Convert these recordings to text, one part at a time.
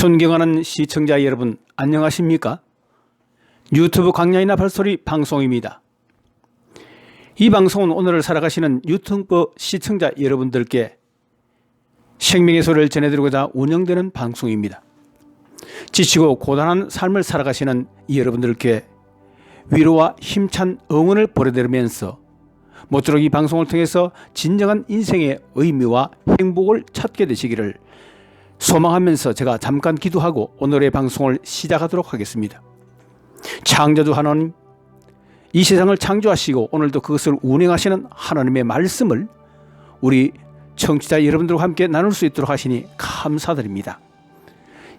존경하는 시청자 여러분, 안녕하십니까? 유튜브 강야이나 발소리 방송입니다. 이 방송은 오늘을 살아가시는 유튜브 시청자 여러분들께 생명의 소리를 전해드리고자 운영되는 방송입니다. 지치고 고단한 삶을 살아가시는 여러분들께 위로와 힘찬 응원을 보내드리면서 모쪼록 이 방송을 통해서 진정한 인생의 의미와 행복을 찾게 되시기를 소망하면서 제가 잠깐 기도하고 오늘의 방송을 시작하도록 하겠습니다. 창조주 하나님, 이 세상을 창조하시고 오늘도 그것을 운행하시는 하나님의 말씀을 우리 청취자 여러분들과 함께 나눌 수 있도록 하시니 감사드립니다.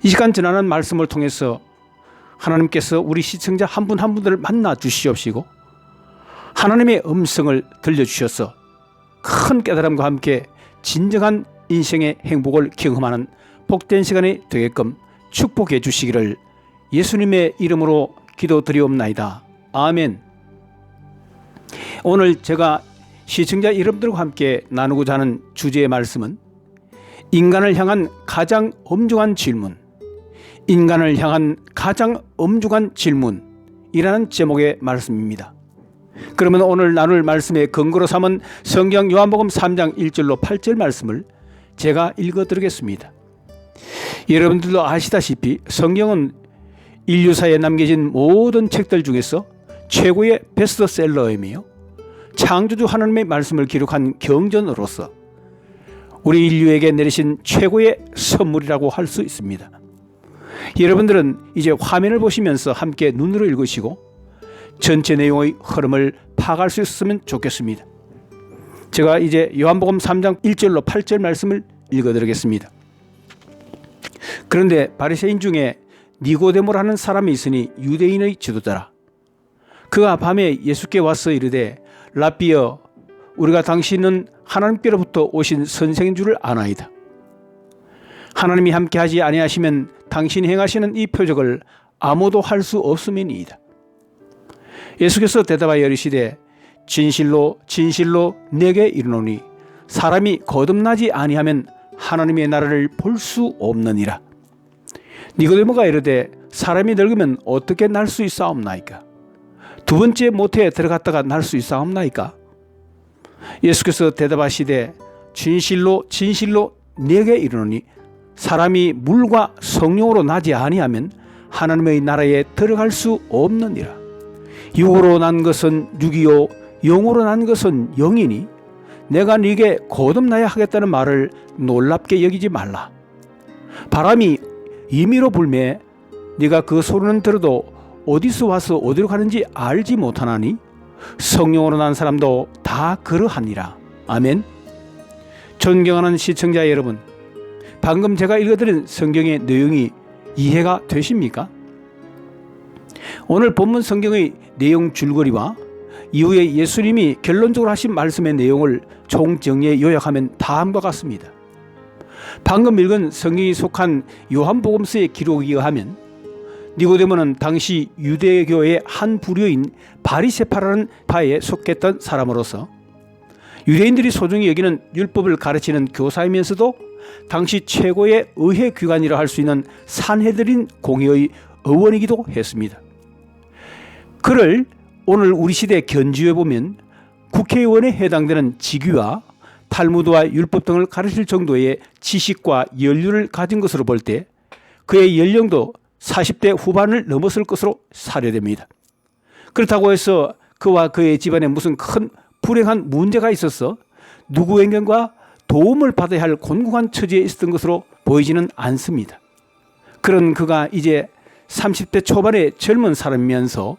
이 시간 전하는 말씀을 통해서 하나님께서 우리 시청자 한 분 한 분들을 만나 주시옵시고 하나님의 음성을 들려주셔서 큰 깨달음과 함께 진정한 인생의 행복을 경험하는 복된 시간이 되게끔 축복해 주시기를 예수님의 이름으로 기도드리옵나이다. 아멘. 오늘 제가 시청자 여러분들과 함께 나누고자 하는 주제의 말씀은 인간을 향한 가장 엄중한 질문, 인간을 향한 가장 엄중한 질문이라는 제목의 말씀입니다. 그러면 오늘 나눌 말씀의 근거로 삼은 성경 요한복음 3장 1절로 8절 말씀을 제가 읽어드리겠습니다. 여러분들도 아시다시피 성경은 인류사에 남겨진 모든 책들 중에서 최고의 베스트셀러이며 창조주 하나님의 말씀을 기록한 경전으로서 우리 인류에게 내리신 최고의 선물이라고 할 수 있습니다. 여러분들은 이제 화면을 보시면서 함께 눈으로 읽으시고 전체 내용의 흐름을 파악할 수 있었으면 좋겠습니다. 제가 이제 요한복음 3장 1절로 8절 말씀을 읽어드리겠습니다. 그런데 바리새인 중에 니고데모라는 사람이 있으니 유대인의 지도자라. 그가 밤에 예수께 와서 이르되 라삐여, 우리가 당신은 하나님께로부터 오신 선생인 줄을 아나이다. 하나님이 함께하지 아니하시면 당신이 행하시는 이 표적을 아무도 할 수 없음이니이다. 예수께서 대답하여 이르시되 진실로 진실로 내게 이르노니 사람이 거듭나지 아니하면 하나님의 나라를 볼 수 없느니라. 니고데모가 이르되 사람이 늙으면 어떻게 날 수 있사옵나이까? 두 번째 모태에 들어갔다가 날 수 있사옵나이까? 예수께서 대답하시되 진실로 진실로 내게 이르노니 사람이 물과 성령으로 나지 아니하면 하나님의 나라에 들어갈 수 없느니라. 육으로 난 것은 육이요 영으로 난 것은 영이니 내가 네게 거듭나야 하겠다는 말을 놀랍게 여기지 말라. 바람이 임의로 불매 네가 그 소리는 들어도 어디서 와서 어디로 가는지 알지 못하나니 성령으로 난 사람도 다 그러하니라. 아멘. 존경하는 시청자 여러분, 방금 제가 읽어드린 성경의 내용이 이해가 되십니까? 오늘 본문 성경의 내용 줄거리와 이후에 예수님이 결론적으로 하신 말씀의 내용을 총정리해 요약하면 다음과 같습니다. 방금 읽은 성경이 속한 요한복음서의 기록에 의하면 니고데모는 당시 유대교의 한 부류인 바리새파라는 파에 속했던 사람으로서 유대인들이 소중히 여기는 율법을 가르치는 교사이면서도 당시 최고의 의회 기관이라 할 수 있는 산헤드린 공의의 의원이기도 했습니다. 그를 오늘 우리 시대 견지해 보면 국회의원에 해당되는 직위와 탈무드와 율법 등을 가르칠 정도의 지식과 연륜을 가진 것으로 볼 때 그의 연령도 40대 후반을 넘었을 것으로 사료됩니다. 그렇다고 해서 그와 그의 집안에 무슨 큰 불행한 문제가 있어서 누구에겐가 도움을 받아야 할 곤궁한 처지에 있었던 것으로 보이지는 않습니다. 그런 그가 이제 30대 초반의 젊은 사람이면서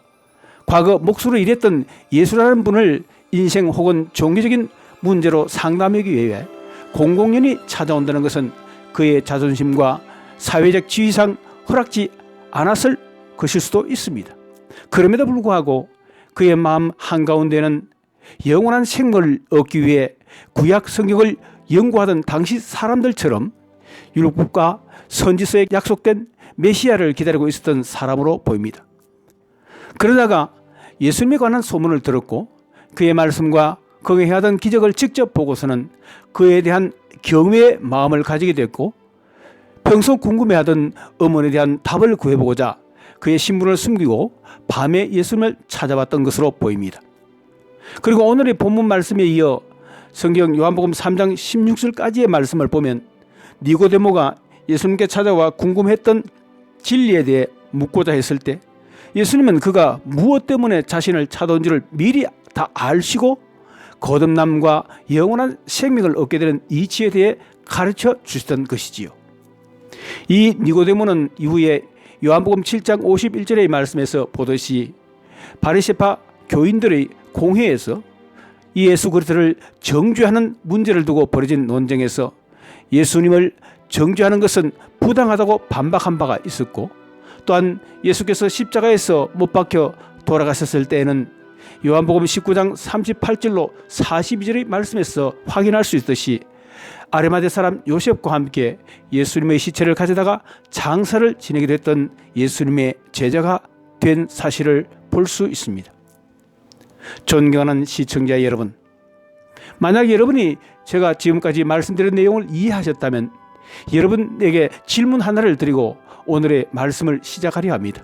과거 몫으로 일했던 예수라는 분을 인생 혹은 종교적인 문제로 상담하기 위해 공공연히 찾아온다는 것은 그의 자존심과 사회적 지위상 허락지 않았을 것일 수도 있습니다. 그럼에도 불구하고 그의 마음 한가운데는 영원한 생명을 얻기 위해 구약 성경을 연구하던 당시 사람들처럼 율법과 선지서에 약속된 메시아를 기다리고 있었던 사람으로 보입니다. 그러다가 예수님에 관한 소문을 들었고 그의 말씀과 그가 행하던 기적을 직접 보고서는 그에 대한 경외의 마음을 가지게 됐고 평소 궁금해하던 어머니에 대한 답을 구해보고자 그의 신분을 숨기고 밤에 예수님을 찾아왔던 것으로 보입니다. 그리고 오늘의 본문 말씀에 이어 성경 요한복음 3장 16절까지의 말씀을 보면 니고데모가 예수님께 찾아와 궁금했던 진리에 대해 묻고자 했을 때 예수님은 그가 무엇 때문에 자신을 찾아온지를 미리 다 아시고 거듭남과 영원한 생명을 얻게 되는 이치에 대해 가르쳐 주시던 것이지요. 이 니고데모는 이후에 요한복음 7장 51절의 말씀에서 보듯이 바리새파 교인들의 공회에서 이 예수 그리스도를 정죄하는 문제를 두고 벌어진 논쟁에서 예수님을 정죄하는 것은 부당하다고 반박한 바가 있었고, 또한 예수께서 십자가에서 못 박혀 돌아가셨을 때에는 요한복음 19장 38절로 42절의 말씀에서 확인할 수 있듯이 아리마대 사람 요셉과 함께 예수님의 시체를 가져다가 장사를 지내기도 했던 예수님의 제자가 된 사실을 볼 수 있습니다. 존경하는 시청자 여러분, 만약 여러분이 제가 지금까지 말씀드린 내용을 이해하셨다면 여러분에게 질문 하나를 드리고 오늘의 말씀을 시작하려 합니다.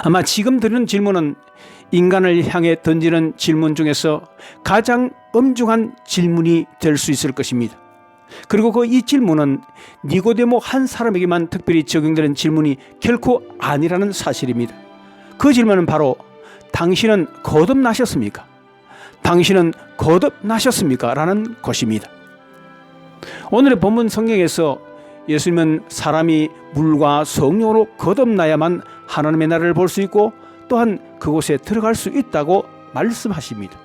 아마 지금 드리는 질문은 인간을 향해 던지는 질문 중에서 가장 엄중한 질문이 될 수 있을 것입니다. 그리고 이 질문은 니고데모 한 사람에게만 특별히 적용되는 질문이 결코 아니라는 사실입니다. 그 질문은 바로 당신은 거듭나셨습니까? 당신은 거듭나셨습니까? 라는 것입니다. 오늘의 본문 성경에서 예수님은 사람이 물과 성령으로 거듭나야만 하나님의 나라를 볼 수 있고 또한 그곳에 들어갈 수 있다고 말씀하십니다.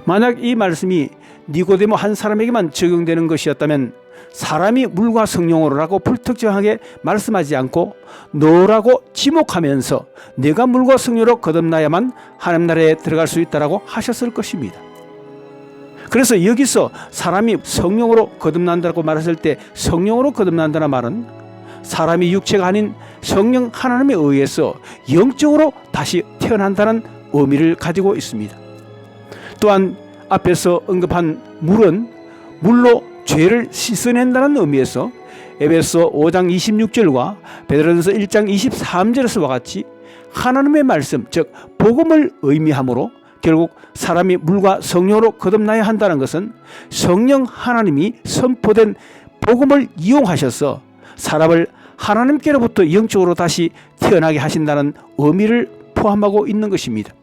만약 이 말씀이 니고데모 한 사람에게만 적용되는 것이었다면 사람이 물과 성령으로라고 불특정하게 말씀하지 않고 너라고 지목하면서 내가 물과 성령으로 거듭나야만 하나님 나라에 들어갈 수 있다라고 하셨을 것입니다. 그래서 여기서 사람이 성령으로 거듭난다고 말했을 때 성령으로 거듭난다는 말은 사람이 육체가 아닌 성령 하나님에 의해서 영적으로 다시 태어난다는 의미를 가지고 있습니다. 또한 앞에서 언급한 물은 물로 죄를 씻어낸다는 의미에서 에베소 5장 26절과 베드로전서 1장 23절에서와 같이 하나님의 말씀, 즉 복음을 의미하므로 결국 사람이 물과 성령으로 거듭나야 한다는 것은 성령 하나님이 선포된 복음을 이용하셔서 사람을 하나님께로부터 영적으로 다시 태어나게 하신다는 의미를 포함하고 있는 것입니다.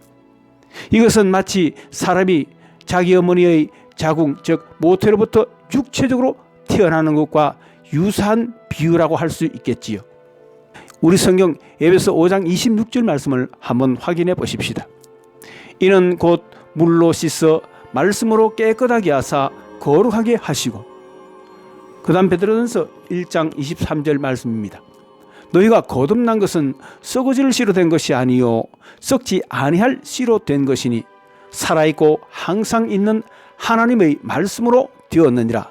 이것은 마치 사람이 자기 어머니의 자궁, 즉 모태로부터 육체적으로 태어나는 것과 유사한 비유라고 할 수 있겠지요. 우리 성경 에베소 5장 26절 말씀을 한번 확인해 보십시다. 이는 곧 물로 씻어 말씀으로 깨끗하게 하사 거룩하게 하시고, 그 다음 베드로전서 1장 23절 말씀입니다. 너희가 거듭난 것은 썩어질 씨로 된 것이 아니요 썩지 아니할 씨로 된 것이니 살아있고 항상 있는 하나님의 말씀으로 되었느니라.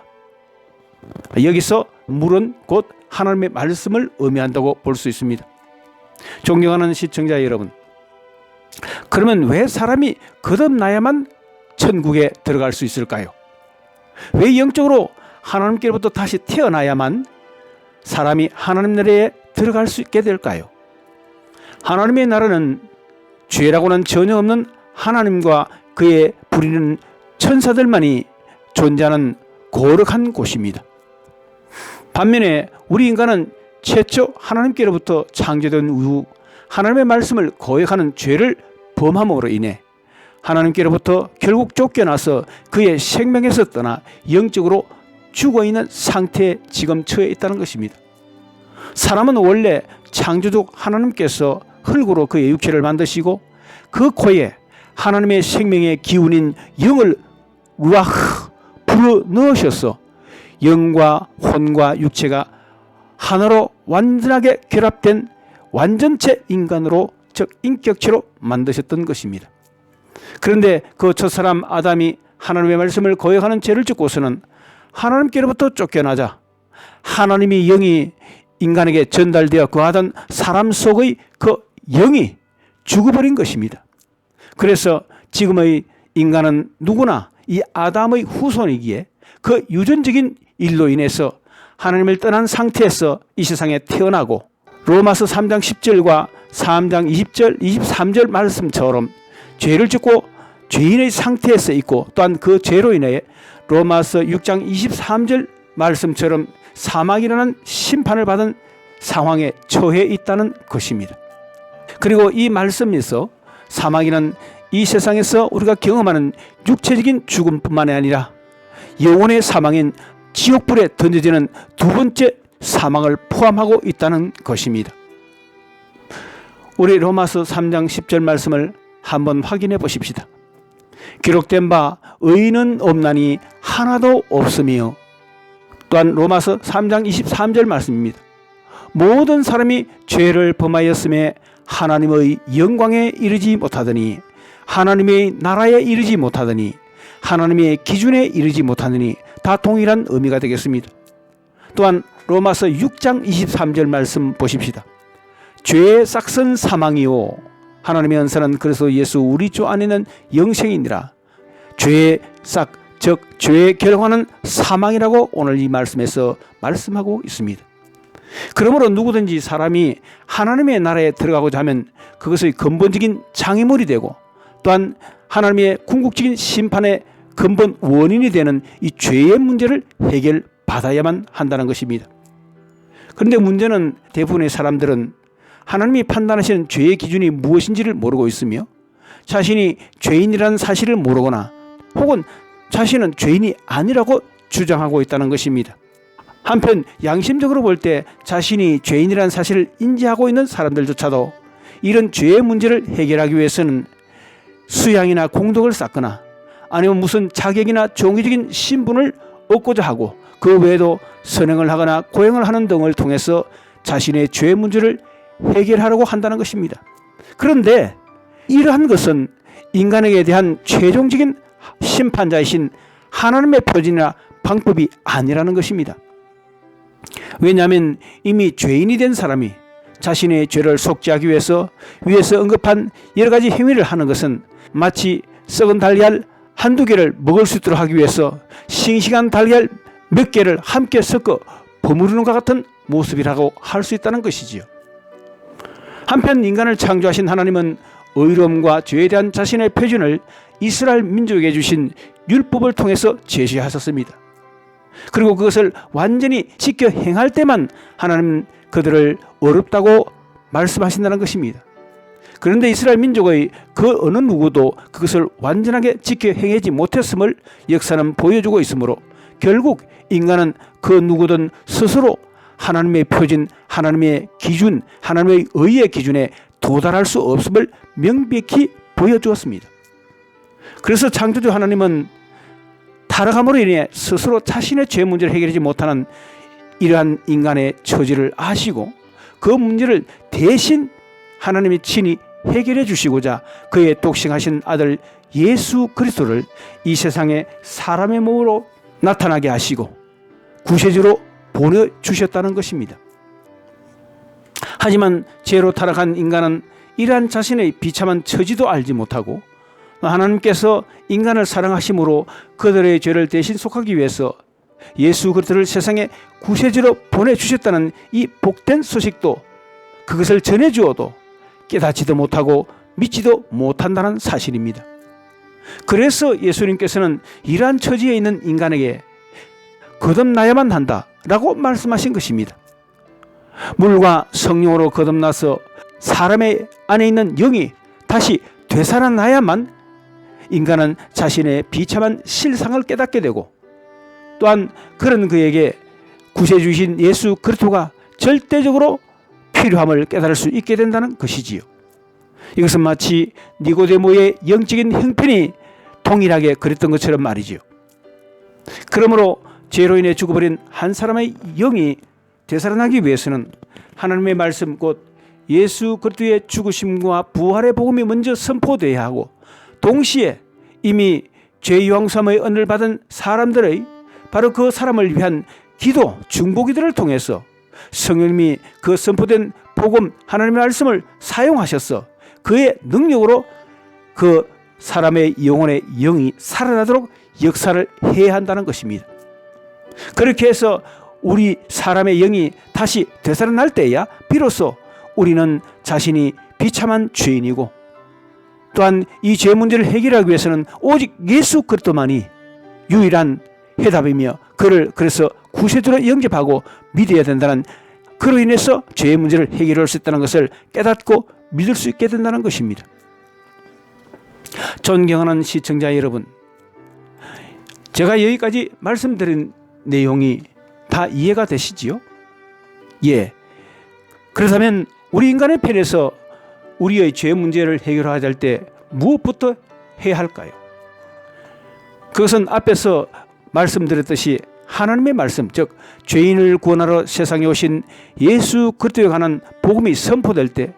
여기서 물은 곧 하나님의 말씀을 의미한다고 볼 수 있습니다. 존경하는 시청자 여러분, 그러면 왜 사람이 거듭나야만 천국에 들어갈 수 있을까요? 왜 영적으로 하나님께로부터 다시 태어나야만 사람이 하나님 나라에 들어갈 수 있게 될까요? 하나님의 나라는 죄라고는 전혀 없는 하나님과 그의 부리는 천사들만이 존재하는 거룩한 곳입니다. 반면에 우리 인간은 최초 하나님께로부터 창조된 이후 하나님의 말씀을 거역하는 죄를 범함으로 인해 하나님께로부터 결국 쫓겨나서 그의 생명에서 떠나 영적으로 죽어있는 상태에 지금 처해 있다는 것입니다. 사람은 원래 창조주 하나님께서 흙으로 그의 육체를 만드시고 그 코에 하나님의 생명의 기운인 영을 루아흐 불어넣으셔서 영과 혼과 육체가 하나로 완전하게 결합된 완전체 인간으로, 즉 인격체로 만드셨던 것입니다. 그런데 그 첫사람 아담이 하나님의 말씀을 거역하는 죄를 짓고서는 하나님께로부터 쫓겨나자 하나님의 영이 인간에게 전달되어 거하던 사람 속의 그 영이 죽어버린 것입니다. 그래서 지금의 인간은 누구나 이 아담의 후손이기에 그 유전적인 일로 인해서 하나님을 떠난 상태에서 이 세상에 태어나고 로마서 3장 10절과 3장 20절, 23절 말씀처럼 죄를 짓고 죄인의 상태에서 있고 또한 그 죄로 인해 로마서 6장 23절 말씀처럼 사망이라는 심판을 받은 상황에 처해 있다는 것입니다. 그리고 이 말씀에서 사망이란 이 세상에서 우리가 경험하는 육체적인 죽음뿐만이 아니라 영혼의 사망인 지옥불에 던져지는 두 번째 사망을 포함하고 있다는 것입니다. 우리 로마서 3장 10절 말씀을 한번 확인해 보십시다. 기록된 바 의인은 없나니 하나도 없으며, 또한 로마서 3장 23절 말씀입니다. 모든 사람이 죄를 범하였음에 하나님의 영광에 이르지 못하더니, 하나님의 나라에 이르지 못하더니, 하나님의 기준에 이르지 못하느니, 다 동일한 의미가 되겠습니다. 또한 로마서 6장 23절 말씀 보십시다. 죄의 싹은 사망이요 하나님의 은사는 그래서 예수 우리 주 안에는 영생이니라. 죄의 싹, 즉 죄의 결과는 사망이라고 오늘 이 말씀에서 말씀하고 있습니다. 그러므로 누구든지 사람이 하나님의 나라에 들어가고자 하면 그것의 근본적인 장애물이 되고, 또한 하나님의 궁극적인 심판의 근본 원인이 되는 이 죄의 문제를 해결받아야만 한다는 것입니다. 그런데 문제는 대부분의 사람들은 하나님이 판단하시는 죄의 기준이 무엇인지를 모르고 있으며, 자신이 죄인이라는 사실을 모르거나 혹은 자신은 죄인이 아니라고 주장하고 있다는 것입니다. 한편 양심적으로 볼 때 자신이 죄인이라는 사실을 인지하고 있는 사람들조차도 이런 죄의 문제를 해결하기 위해서는 수양이나 공덕을 쌓거나 아니면 무슨 자격이나 종교적인 신분을 얻고자 하고, 그 외에도 선행을 하거나 고행을 하는 등을 통해서 자신의 죄의 문제를 해결하려고 한다는 것입니다. 그런데 이러한 것은 인간에게 대한 최종적인 심판자이신 하나님의 표준이나 방법이 아니라는 것입니다. 왜냐하면 이미 죄인이 된 사람이 자신의 죄를 속죄하기 위해서 위에서 언급한 여러 가지 행위를 하는 것은 마치 썩은 달걀 한두 개를 먹을 수 있도록 하기 위해서 싱싱한 달걀 몇 개를 함께 섞어 버무리는 것 같은 모습이라고 할 수 있다는 것이지요. 한편 인간을 창조하신 하나님은 의로움과 죄에 대한 자신의 표준을 이스라엘 민족에게 주신 율법을 통해서 제시하셨습니다. 그리고 그것을 완전히 지켜 행할 때만 하나님은 그들을 어렵다고 말씀하신다는 것입니다. 그런데 이스라엘 민족의 그 어느 누구도 그것을 완전하게 지켜 행하지 못했음을 역사는 보여주고 있으므로 결국 인간은 그 누구든 스스로 하나님의 표준, 하나님의 기준, 하나님의 의의 기준에 도달할 수 없음을 명백히 보여주었습니다. 그래서 창조주 하나님은 타락함으로 인해 스스로 자신의 죄 문제를 해결하지 못하는 이러한 인간의 처지를 아시고 그 문제를 대신 하나님이 친히 해결해 주시고자 그의 독생하신 아들 예수 그리스도를 이 세상에 사람의 몸으로 나타나게 하시고 구세주로 보내주셨다는 것입니다. 하지만 죄로 타락한 인간은 이러한 자신의 비참한 처지도 알지 못하고 하나님께서 인간을 사랑하심으로 그들의 죄를 대신 속하기 위해서 예수 그리스도를 세상에 구세주로 보내주셨다는 이 복된 소식도 그것을 전해주어도 깨닫지도 못하고 믿지도 못한다는 사실입니다. 그래서 예수님께서는 이러한 처지에 있는 인간에게 거듭나야만 한다라고 말씀하신 것입니다. 물과 성령으로 거듭나서 사람의 안에 있는 영이 다시 되살아나야만 인간은 자신의 비참한 실상을 깨닫게 되고 또한 그런 그에게 구세주이신 예수 그리스도가 절대적으로 필요함을 깨달을 수 있게 된다는 것이지요. 이것은 마치 니고데모의 영적인 형편이 동일하게 그랬던 것처럼 말이지요. 그러므로 죄로 인해 죽어버린 한 사람의 영이 되살아나기 위해서는 하나님의 말씀 곧 예수 그리스도의 죽으심과 부활의 복음이 먼저 선포되어야 하고 동시에 이미 죄 용서함의 은혜를 받은 사람들의 바로 그 사람을 위한 기도, 중보기도를 통해서 성령님이 그 선포된 복음 하나님의 말씀을 사용하셔서 그의 능력으로 그 사람의 영혼의 영이 살아나도록 역사를 해야 한다는 것입니다. 그렇게 해서 우리 사람의 영이 다시 되살아날 때야 비로소 우리는 자신이 비참한 죄인이고, 또한 이 죄 문제를 해결하기 위해서는 오직 예수 그리스도만이 유일한 해답이며, 그를 그래서 구세주로 영접하고 믿어야 된다는, 그로 인해서 죄의 문제를 해결할 수 있다는 것을 깨닫고 믿을 수 있게 된다는 것입니다. 존경하는 시청자 여러분, 제가 여기까지 말씀드린 내용이 다 이해가 되시지요? 예. 그렇다면 우리 인간의 편에서 우리의 죄 문제를 해결해야 할 때 무엇부터 해야 할까요? 그것은 앞에서 말씀드렸듯이 하나님의 말씀, 즉 죄인을 구원하러 세상에 오신 예수 그리스도에 관한 복음이 선포될 때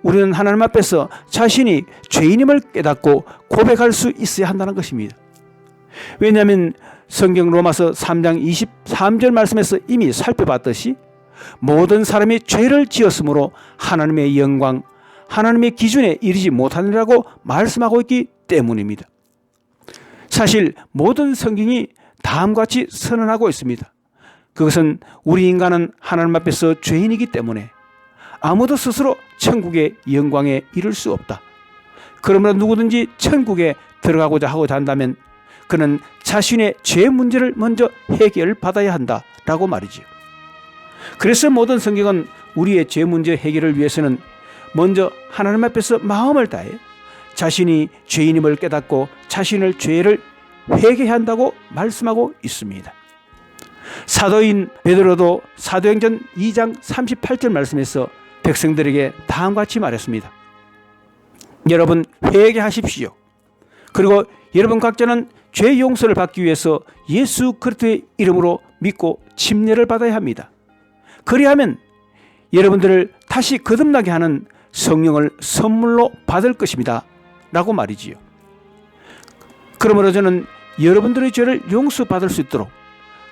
우리는 하나님 앞에서 자신이 죄인임을 깨닫고 고백할 수 있어야 한다는 것입니다. 왜냐하면 성경 로마서 3장 23절 말씀에서 이미 살펴봤듯이 모든 사람이 죄를 지었으므로 하나님의 영광, 하나님의 기준에 이르지 못하느라고 말씀하고 있기 때문입니다. 사실 모든 성경이 다음과 같이 선언하고 있습니다. 그것은 우리 인간은 하나님 앞에서 죄인이기 때문에 아무도 스스로 천국의 영광에 이를 수 없다. 그러므로 누구든지 천국에 들어가고자 한다면 그는 자신의 죄 문제를 먼저 해결받아야 한다라고 말이지요. 그래서 모든 성경은 우리의 죄 문제 해결을 위해서는 먼저 하나님 앞에서 마음을 다해 자신이 죄인임을 깨닫고 자신의 죄를 회개해야 한다고 말씀하고 있습니다. 사도인 베드로도 사도행전 2장 38절 말씀에서 백성들에게 다음과 같이 말했습니다. 여러분 회개하십시오. 그리고 여러분 각자는 죄 용서를 받기 위해서 예수 그리스도의 이름으로 믿고 침례를 받아야 합니다. 그리하면 여러분들을 다시 거듭나게 하는 성령을 선물로 받을 것입니다 라고 말이지요. 그러므로 저는 여러분들의 죄를 용서받을 수 있도록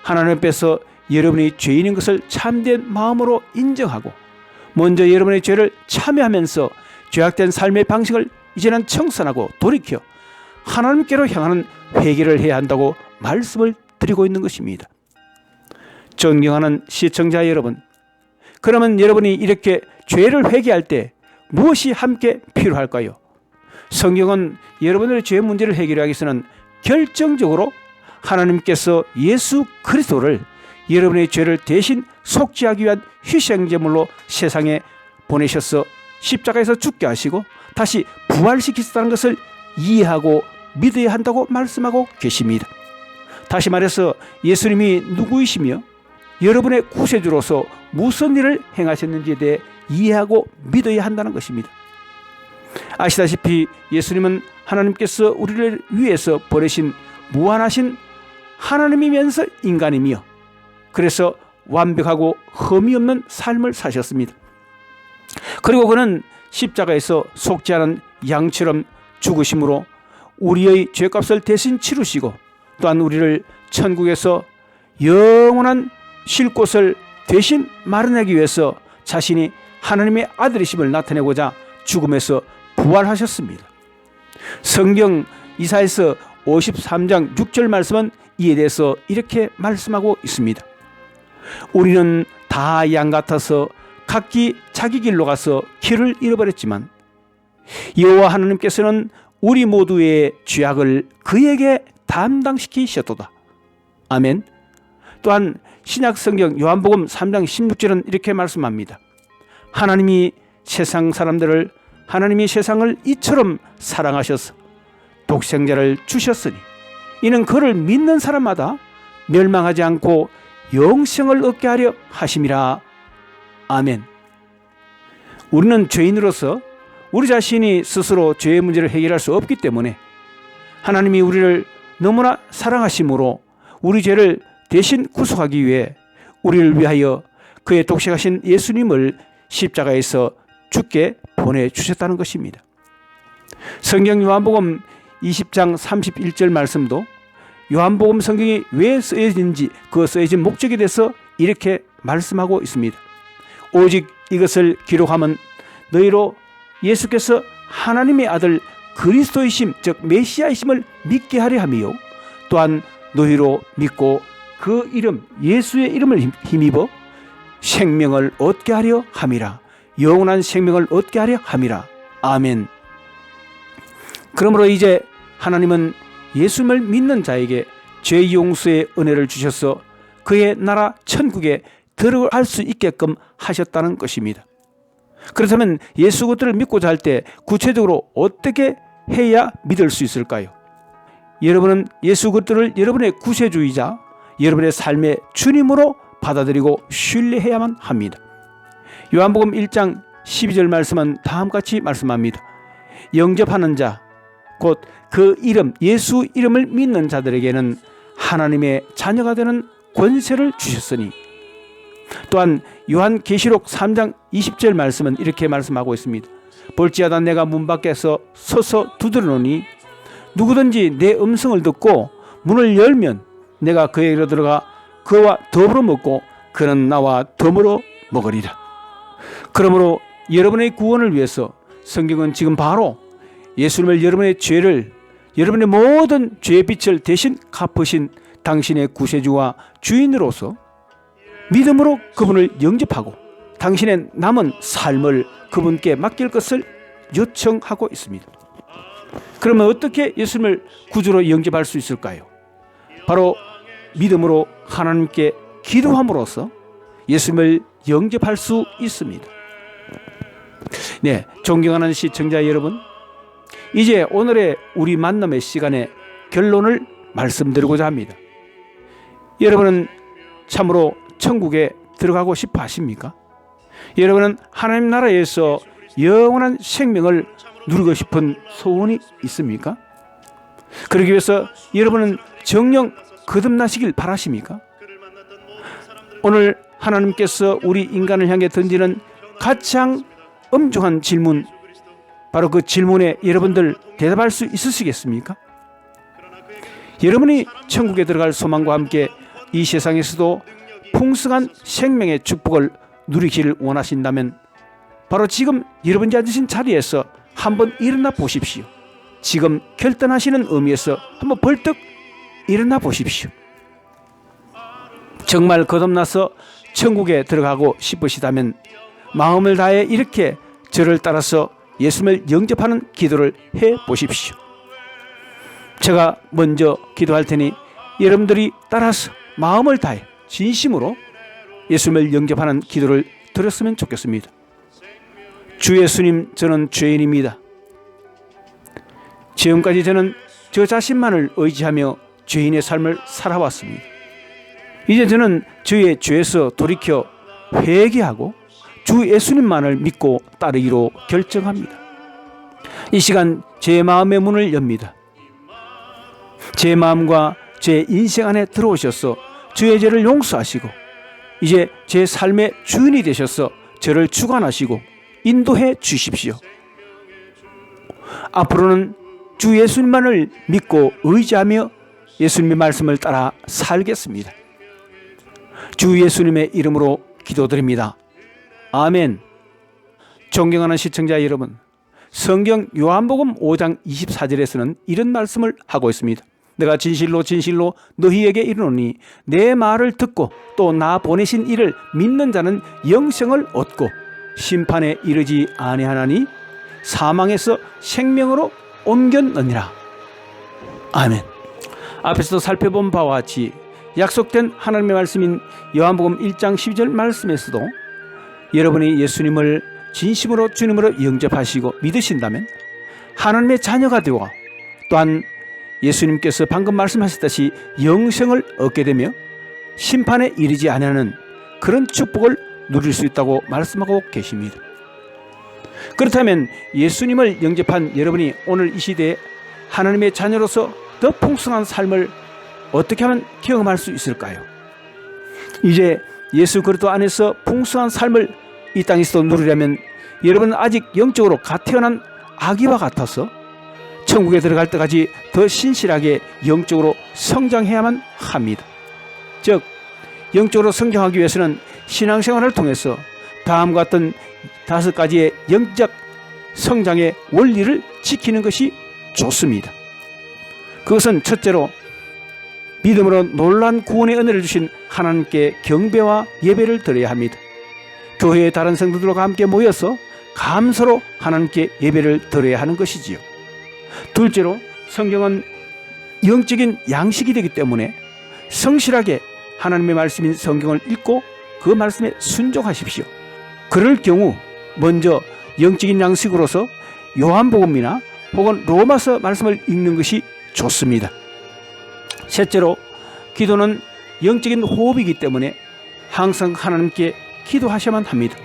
하나님 앞에서 여러분이 죄인인 것을 참된 마음으로 인정하고 먼저 여러분의 죄를 참여하면서 죄악된 삶의 방식을 이제는 청산하고 돌이켜 하나님께로 향하는 회개를 해야 한다고 말씀을 드리고 있는 것입니다. 존경하는 시청자 여러분, 그러면 여러분이 이렇게 죄를 회개할 때 무엇이 함께 필요할까요? 성경은 여러분들의 죄 문제를 해결하기 위해서는 결정적으로 하나님께서 예수 그리스도를 여러분의 죄를 대신 속죄하기 위한 희생제물로 세상에 보내셔서 십자가에서 죽게 하시고 다시 부활시키셨다는 것을 이해하고 믿어야 한다고 말씀하고 계십니다. 다시 말해서 예수님이 누구이시며 여러분의 구세주로서 무슨 일을 행하셨는지에 대해 이해하고 믿어야 한다는 것입니다. 아시다시피 예수님은 하나님께서 우리를 위해서 보내신 무한하신 하나님이면서 인간이며 그래서 완벽하고 흠이 없는 삶을 사셨습니다. 그리고 그는 십자가에서 속죄하는 양처럼 죽으심으로 우리의 죄값을 대신 치르시고 또한 우리를 천국에서 영원한 쉴 곳을 대신 마련하기 위해서 자신이 하나님의 아들이심을 나타내고자 죽음에서 부활하셨습니다. 성경 이사야서 53장 6절 말씀은 이에 대해서 이렇게 말씀하고 있습니다. 우리는 다 양 같아서 각기 자기 길로 가서 길을 잃어버렸지만 여호와 하나님께서는 우리 모두의 죄악을 그에게 담당시키셨도다. 아멘. 또한 신약 성경 요한복음 3장 16절은 이렇게 말씀합니다. 하나님이 세상을 이처럼 사랑하셔서 독생자를 주셨으니 이는 그를 믿는 사람마다 멸망하지 않고 영생을 얻게 하려 하심이라. 아멘. 우리는 죄인으로서 우리 자신이 스스로 죄의 문제를 해결할 수 없기 때문에 하나님이 우리를 너무나 사랑하심으로 우리 죄를 대신 구속하기 위해 우리를 위하여 그의 독생하신 예수님을 십자가에서 죽게 보내주셨다는 것입니다. 성경 요한복음 20장 31절 말씀도 요한복음 성경이 왜 쓰여진지 그 쓰여진 목적에 대해서 이렇게 말씀하고 있습니다. 오직 이것을 기록하면 너희로 예수께서 하나님의 아들 그리스도이심 즉 메시아이심을 믿게 하려 함이요 또한 너희로 믿고 그 이름 예수의 이름을 힘입어 생명을 얻게 하려 함이라. 영원한 생명을 얻게 하려 함이라. 아멘. 그러므로 이제 하나님은 예수님을 믿는 자에게 죄 용서의 은혜를 주셔서 그의 나라 천국에 들어갈 수 있게끔 하셨다는 것입니다. 그렇다면 예수 그리스도를 믿고자 할 때 구체적으로 어떻게 해야 믿을 수 있을까요? 여러분은 예수 그리스도를 여러분의 구세주이자 여러분의 삶의 주님으로 받아들이고 신뢰해야만 합니다. 요한복음 1장 12절 말씀은 다음과 같이 말씀합니다. 영접하는 자, 곧 그 이름 예수 이름을 믿는 자들에게는 하나님의 자녀가 되는 권세를 주셨으니, 또한 요한계시록 3장 20절 말씀은 이렇게 말씀하고 있습니다. 볼지어다 내가 문 밖에서 서서 두드리노니 누구든지 내 음성을 듣고 문을 열면 내가 그에게로 들어가 그와 더불어 먹고 그는 나와 더불어 먹으리라. 그러므로 여러분의 구원을 위해서 성경은 지금 바로 예수님을 여러분의 죄를, 여러분의 모든 죄의 빚을 대신 갚으신 당신의 구세주와 주인으로서 믿음으로 그분을 영접하고 당신의 남은 삶을 그분께 맡길 것을 요청하고 있습니다. 그러면 어떻게 예수님을 구주로 영접할 수 있을까요? 바로 믿음으로 하나님께 기도함으로써 예수님을 영접할 수 있습니다. 네, 존경하는 시청자 여러분, 이제 오늘의 우리 만남의 시간에 결론을 말씀드리고자 합니다. 여러분은 참으로 천국에 들어가고 싶어 하십니까? 여러분은 하나님 나라에서 영원한 생명을 누리고 싶은 소원이 있습니까? 그러기 위해서 여러분은 정령 거듭나시길 바라십니까? 오늘 하나님께서 우리 인간을 향해 던지는 가장 엄중한 질문, 바로 그 질문에 여러분들 대답할 수 있으시겠습니까? 여러분이 천국에 들어갈 소망과 함께 이 세상에서도 풍성한 생명의 축복을 누리기를 원하신다면 바로 지금 여러분이 앉으신 자리에서 한번 일어나 보십시오. 지금 결단하시는 의미에서 한번 벌떡 일어나 보십시오. 정말 거듭나서 천국에 들어가고 싶으시다면 마음을 다해 이렇게 저를 따라서 예수님을 영접하는 기도를 해 보십시오. 제가 먼저 기도할 테니 여러분들이 따라서 마음을 다해 진심으로 예수님을 영접하는 기도를 드렸으면 좋겠습니다. 주 예수님, 저는 죄인입니다. 지금까지 저는 저 자신만을 의지하며 죄인의 삶을 살아왔습니다. 이제 저는 저의 죄에서 돌이켜 회개하고 주 예수님만을 믿고 따르기로 결정합니다. 이 시간 제 마음의 문을 엽니다. 제 마음과 제 인생 안에 들어오셔서 저의 죄를 용서하시고 이제 제 삶의 주인이 되셔서 저를 주관하시고 인도해 주십시오. 앞으로는 주 예수님만을 믿고 의지하며 예수님의 말씀을 따라 살겠습니다. 주 예수님의 이름으로 기도드립니다. 아멘. 존경하는 시청자 여러분, 성경 요한복음 5장 24절에서는 이런 말씀을 하고 있습니다. 내가 진실로 진실로 너희에게 이르노니 내 말을 듣고 또 나 보내신 이를 믿는 자는 영생을 얻고 심판에 이르지 아니하나니 사망에서 생명으로 옮겼느니라. 아멘. 앞에서 살펴본 바와 같이 약속된 하나님의 말씀인 요한복음 1장 12절 말씀에서도 여러분이 예수님을 진심으로 주님으로 영접하시고 믿으신다면 하나님의 자녀가 되고 또한 예수님께서 방금 말씀하셨듯이 영생을 얻게 되며 심판에 이르지 아니하는 그런 축복을 누릴 수 있다고 말씀하고 계십니다. 그렇다면 예수님을 영접한 여러분이 오늘 이 시대에 하나님의 자녀로서 더 풍성한 삶을 어떻게 하면 경험할 수 있을까요? 이제 예수 그리스도 안에서 풍성한 삶을 이 땅에서도 누리려면 여러분은 아직 영적으로 갓 태어난 아기와 같아서 천국에 들어갈 때까지 더 신실하게 영적으로 성장해야만 합니다. 즉 영적으로 성장하기 위해서는 신앙생활을 통해서 다음과 같은 5가지의 영적 성장의 원리를 지키는 것이 좋습니다. 그것은 첫째로 믿음으로 놀라운 구원의 은혜를 주신 하나님께 경배와 예배를 드려야 합니다. 교회의 다른 성도들과 함께 모여서 감사로 하나님께 예배를 드려야 하는 것이지요. 둘째로, 성경은 영적인 양식이 되기 때문에 성실하게 하나님의 말씀인 성경을 읽고 그 말씀에 순종하십시오. 그럴 경우 먼저 영적인 양식으로서 요한복음이나 혹은 로마서 말씀을 읽는 것이 좋습니다. 셋째로, 기도는 영적인 호흡이기 때문에 항상 하나님께 기도하셔야만 합니다.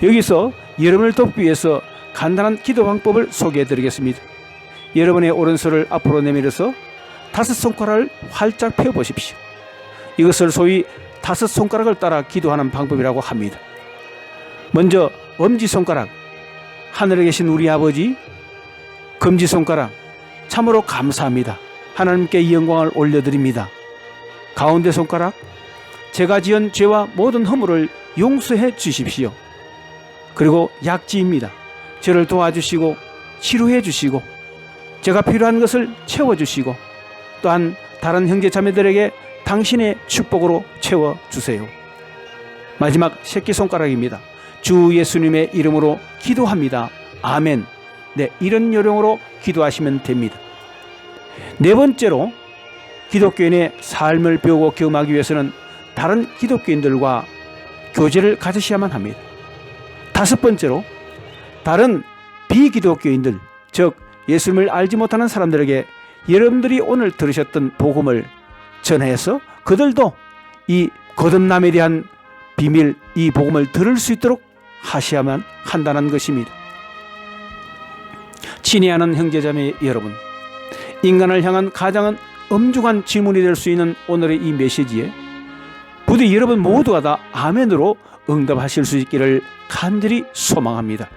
여기서 여러분을 돕기 위해서 간단한 기도 방법을 소개해 드리겠습니다. 여러분의 오른손을 앞으로 내밀어서 5손가락을 활짝 펴 보십시오. 이것을 소위 5손가락을 따라 기도하는 방법이라고 합니다. 먼저 엄지손가락, 하늘에 계신 우리 아버지. 검지손가락, 참으로 감사합니다. 하나님께 이 영광을 올려드립니다. 가운데 손가락, 제가 지은 죄와 모든 허물을 용서해 주십시오. 그리고 약지입니다. 저를 도와주시고 치료해 주시고 제가 필요한 것을 채워주시고 또한 다른 형제 자매들에게 당신의 축복으로 채워주세요. 마지막 새끼손가락입니다. 주 예수님의 이름으로 기도합니다. 아멘. 네, 이런 요령으로 기도하시면 됩니다. 네 번째로, 기독교인의 삶을 배우고 경험하기 위해서는 다른 기독교인들과 교제를 가지셔야만 합니다. 다섯 번째로, 다른 비기독교인들, 즉 예수님을 알지 못하는 사람들에게 여러분들이 오늘 들으셨던 복음을 전해서 그들도 이 거듭남에 대한 비밀, 이 복음을 들을 수 있도록 하셔야만 한다는 것입니다. 친애하는 형제자매 여러분, 인간을 향한 가장 엄중한 질문이 될 수 있는 오늘의 이 메시지에 부디 여러분 모두가 다 아멘으로 응답하실 수 있기를 간절히 소망합니다.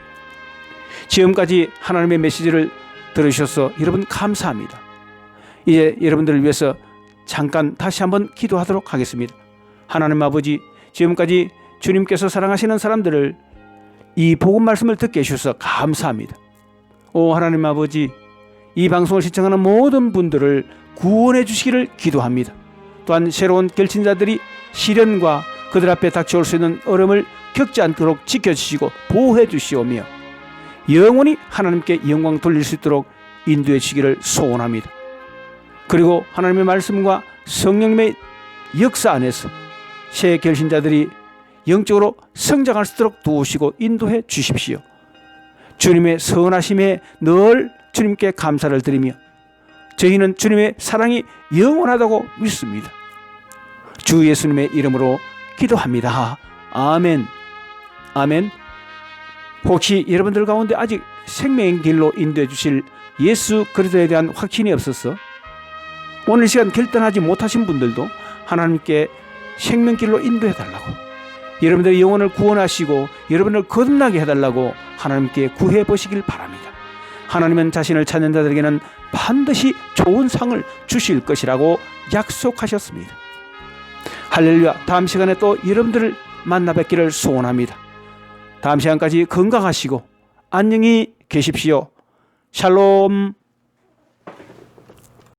지금까지 하나님의 메시지를 들으셔서 여러분 감사합니다. 이제 여러분들을 위해서 잠깐 다시 한번 기도하도록 하겠습니다. 하나님 아버지, 지금까지 주님께서 사랑하시는 사람들을 이 복음 말씀을 듣게 해주셔서 감사합니다. 오 하나님 아버지, 이 방송을 시청하는 모든 분들을 구원해 주시기를 기도합니다. 또한 새로운 결신자들이 시련과 그들 앞에 닥쳐올 수 있는 어려움을 겪지 않도록 지켜주시고 보호해 주시오며 영원히 하나님께 영광 돌릴 수 있도록 인도해 주시기를 소원합니다. 그리고 하나님의 말씀과 성령님의 역사 안에서 새 결신자들이 영적으로 성장할 수 있도록 도우시고 인도해 주십시오. 주님의 선하심에 늘 주님께 감사를 드리며 저희는 주님의 사랑이 영원하다고 믿습니다. 주 예수님의 이름으로 기도합니다. 아멘. 아멘. 혹시 여러분들 가운데 아직 생명의 길로 인도해 주실 예수 그리스도에 대한 확신이 없어서 오늘 시간 결단하지 못하신 분들도 하나님께 생명길로 인도해 달라고, 여러분들의 영혼을 구원하시고 여러분을 거듭나게 해달라고 하나님께 구해 보시길 바랍니다. 하나님은 자신을 찾는 자들에게는 반드시 좋은 상을 주실 것이라고 약속하셨습니다. 할렐루야. 다음 시간에 또 여러분들을 만나 뵙기를 소원합니다. 다음 시간까지 건강하시고 안녕히 계십시오. 샬롬.